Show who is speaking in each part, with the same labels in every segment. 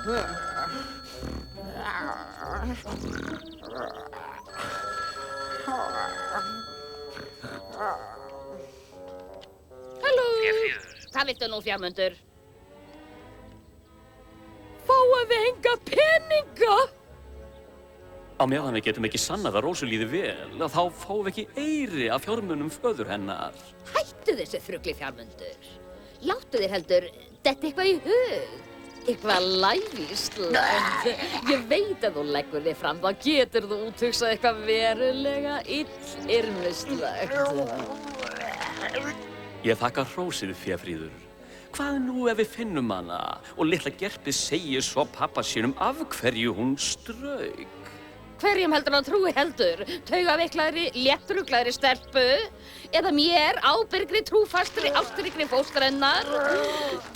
Speaker 1: Halló! Hvað viltu nú, Fjármundur?
Speaker 2: Fáum við enga peninga?
Speaker 3: Á meðan við getum ekki sannað að Rósu líði vel, þá fáum við ekki eyri af fjármunum föður hennar.
Speaker 1: Hættu þessu þrugli, Fjármundur. Láttu þér heldur detta eitthvað í hug. Eitthvað lævíslegt. Ég veit að þú leggur þig fram, þá getur þú úthugsað eitthvað verulega illyrmislegt.
Speaker 3: Ég þakka hrósið, Fjafríður. Hvað nú ef við finnum hana og litla Gerpið segir svo pappa sínum af hverju hún strauk?
Speaker 1: Hverjum heldur hann trúi heldur? Taugaveiklaðri, léttruglaðri stelpu? Eða mér, ábyrgri, trúfastri, ástríkri fóstrennar?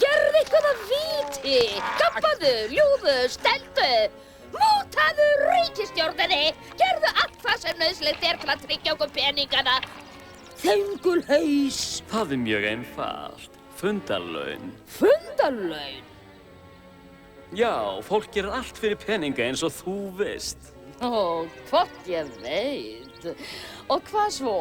Speaker 1: Gerðu eitthvað að víti! Gabbaðu, ljúðu, steldu! Mútaðu ríkisstjórninni! Gerðu allt það sem nauðsynlegt til að tryggja okkur peningana! Þöngulhaus!
Speaker 3: Það mjög einfalt. Fundarlaun.
Speaker 1: Fundarlaun?
Speaker 3: Já, fólk gerir allt fyrir peninga eins og þú veist.
Speaker 1: Ó, hvort ég veit. Og hvað svo?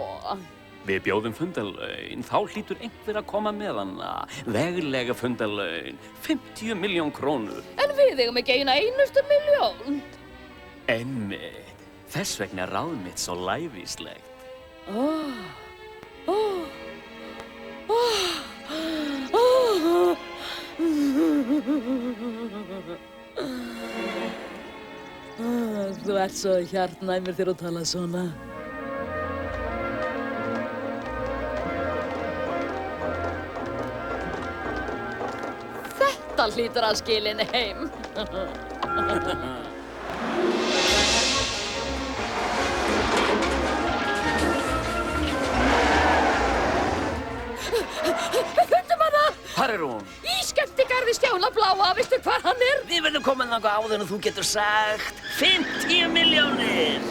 Speaker 3: Við bjóðum fundarlaun, þá hlýtur einhver að koma með hana. Veglega fundarlaun, 50 milljón krónur.
Speaker 1: En við eigum ekki eina einustu milljón.
Speaker 3: Einmitt. Þess vegna er ráð mitt svo lævíslegt.
Speaker 2: Þú ert svo hjartnæmur þegar þú talar svona.
Speaker 1: Þetta hlýtur að skila henni heim. Fundum hana!
Speaker 3: Hvar er hún?
Speaker 1: Í skemmtigarði Stjána bláa, veistu hvar hann er?
Speaker 4: Við verðum komin þangað áður en þú getur sagt 50 milljónir!